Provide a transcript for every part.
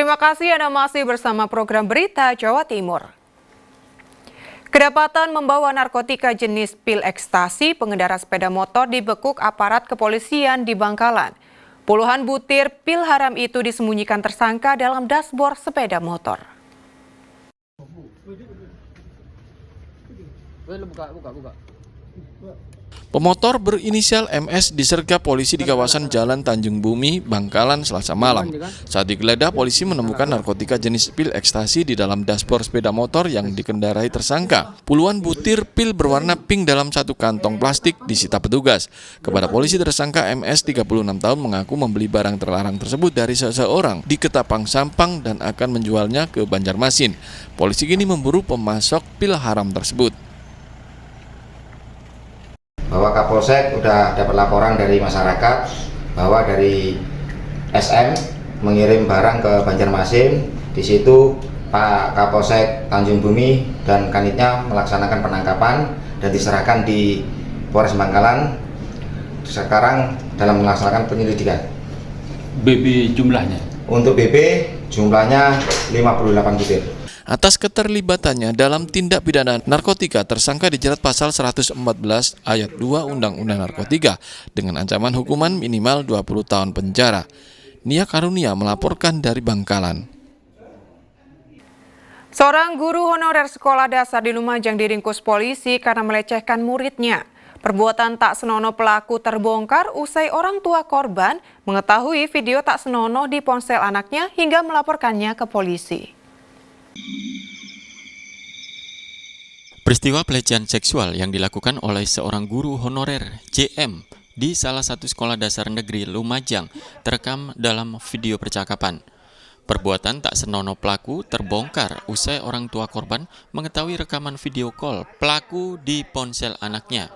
Terima kasih Anda masih bersama program Berita Jawa Timur. Kedapatan membawa narkotika jenis pil ekstasi, pengendara sepeda motor dibekuk aparat kepolisian di Bangkalan. Puluhan butir pil haram itu disembunyikan tersangka dalam dashboard sepeda motor. Pemotor berinisial MS disergap polisi di kawasan Jalan Tanjung Bumi, Bangkalan, Selasa malam. Saat digeledah, polisi menemukan narkotika jenis pil ekstasi di dalam dashboard sepeda motor yang dikendarai tersangka. Puluhan butir pil berwarna pink dalam satu kantong plastik disita petugas. Kepada polisi, tersangka MS 36 tahun mengaku membeli barang terlarang tersebut dari seseorang di Ketapang Sampang dan akan menjualnya ke Banjarmasin. Polisi kini memburu pemasok pil haram tersebut. Bahwa Kapolsek sudah dapat laporan dari masyarakat bahwa dari SM mengirim barang ke Banjarmasin. Di situ Pak Kapolsek Tanjung Bumi dan kanitnya melaksanakan penangkapan dan diserahkan di Polres Bangkalan. Sekarang dalam melaksanakan penyelidikan. BB jumlahnya? Untuk BB jumlahnya 58 butir. Atas keterlibatannya dalam tindak pidana narkotika, tersangka dijerat pasal 114 ayat 2 Undang-Undang Narkotika dengan ancaman hukuman minimal 20 tahun penjara. Nia Karunia melaporkan dari Bangkalan. Seorang guru honorer sekolah dasar di Lumajang diringkus polisi karena melecehkan muridnya. Perbuatan tak senonoh pelaku terbongkar usai orang tua korban mengetahui video tak senonoh di ponsel anaknya hingga melaporkannya ke polisi. Peristiwa pelecehan seksual yang dilakukan oleh seorang guru honorer JM di salah satu sekolah dasar negeri Lumajang terekam dalam video percakapan. Perbuatan tak senonoh pelaku terbongkar usai orang tua korban mengetahui rekaman video call pelaku di ponsel anaknya.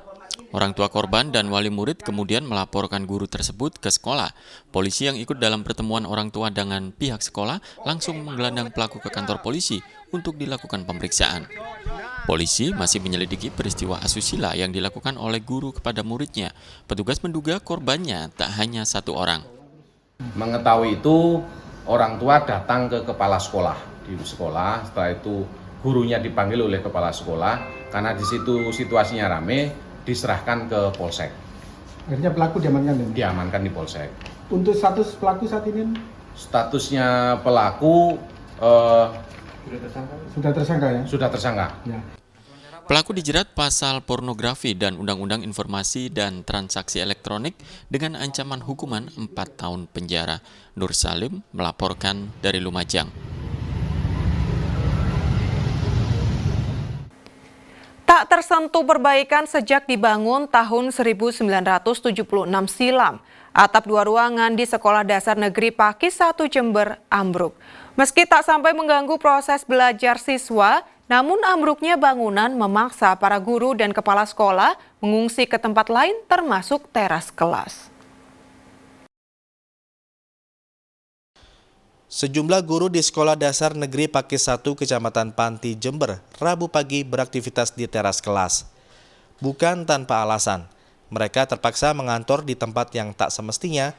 Orang tua korban dan wali murid kemudian melaporkan guru tersebut ke sekolah. Polisi yang ikut dalam pertemuan orang tua dengan pihak sekolah langsung menggelandang pelaku ke kantor polisi untuk dilakukan pemeriksaan. Polisi masih menyelidiki peristiwa asusila yang dilakukan oleh guru kepada muridnya. Petugas menduga korbannya tak hanya satu orang. Mengetahui itu, orang tua datang ke kepala sekolah di sekolah. Setelah itu gurunya dipanggil oleh kepala sekolah karena di situ situasinya rame. Diserahkan ke Polsek. Akhirnya pelaku diamankan? Diamankan di Polsek. Untuk status pelaku saat ini? Statusnya pelaku sudah tersangka ya? Sudah tersangka. Ya. Pelaku dijerat pasal pornografi dan Undang-Undang Informasi dan Transaksi Elektronik dengan ancaman hukuman 4 tahun penjara. Nur Salim melaporkan dari Lumajang. Tak tersentuh perbaikan sejak dibangun tahun 1976 silam. Atap 2 ruangan di Sekolah Dasar Negeri Pakis 1 Jember ambruk. Meski tak sampai mengganggu proses belajar siswa, namun ambruknya bangunan memaksa para guru dan kepala sekolah mengungsi ke tempat lain termasuk teras kelas. Sejumlah guru di Sekolah Dasar Negeri Pakis 1 Kecamatan Panti, Jember, Rabu pagi beraktivitas di teras kelas. Bukan tanpa alasan, mereka terpaksa mengantor di tempat yang tak semestinya,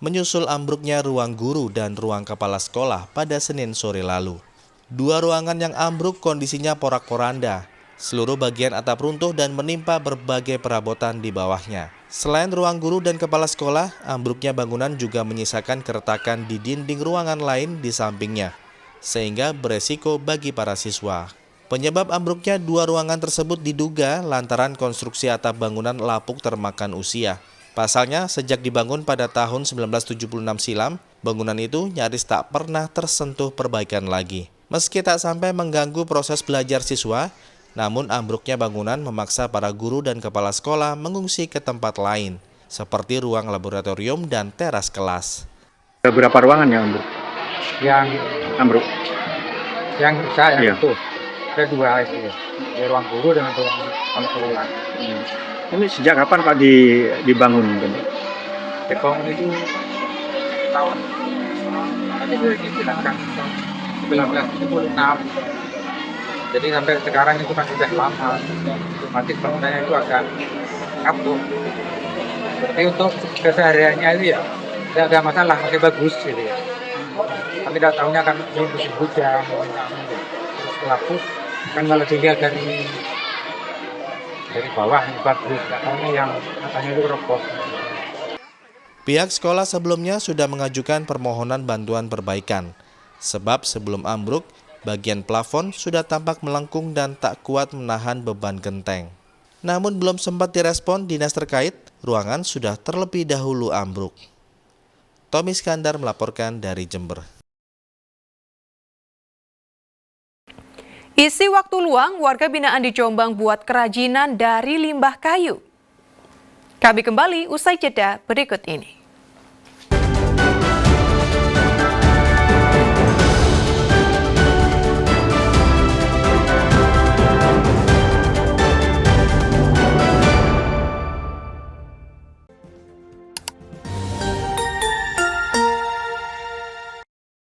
menyusul ambruknya ruang guru dan ruang kepala sekolah pada Senin sore lalu. 2 ruangan yang ambruk kondisinya porak-poranda, seluruh bagian atap runtuh dan menimpa berbagai perabotan di bawahnya. Selain ruang guru dan kepala sekolah, ambruknya bangunan juga menyisakan keretakan di dinding ruangan lain di sampingnya, sehingga beresiko bagi para siswa. Penyebab ambruknya 2 ruangan tersebut diduga lantaran konstruksi atap bangunan lapuk termakan usia. Pasalnya, sejak dibangun pada tahun 1976 silam, bangunan itu nyaris tak pernah tersentuh perbaikan lagi. Meski tak sampai mengganggu proses belajar siswa, namun ambruknya bangunan memaksa para guru dan kepala sekolah mengungsi ke tempat lain, seperti ruang laboratorium dan teras kelas. Berapa ruangan yang ambruk? Yang Ambruk? yang saya Iya. itu ada 2 itu, di ruang guru dengan ruang sekolah. Ini sejak kapan Pak dibangun? Dibangun itu tahun 1976. Jadi sampai sekarang itu kan sudah lama, otomatis bangunannya itu agak kapuk. Tapi untuk kesehariannya itu ya tidak ada masalah, masih bagus gitu ya. Tapi tidak tahunya kan ini musim hujan, terus pelaku kan kalau dilihat dari bawah bagus, tidak tahunya yang katanya itu roboh. Pihak sekolah sebelumnya sudah mengajukan permohonan bantuan perbaikan, sebab sebelum ambruk, bagian plafon sudah tampak melengkung dan tak kuat menahan beban genteng. Namun belum sempat direspon dinas terkait, ruangan sudah terlebih dahulu ambruk. Tommy Iskandar melaporkan dari Jember. Isi waktu luang, warga binaan di Jombang buat kerajinan dari limbah kayu. Kami kembali usai jeda berikut ini.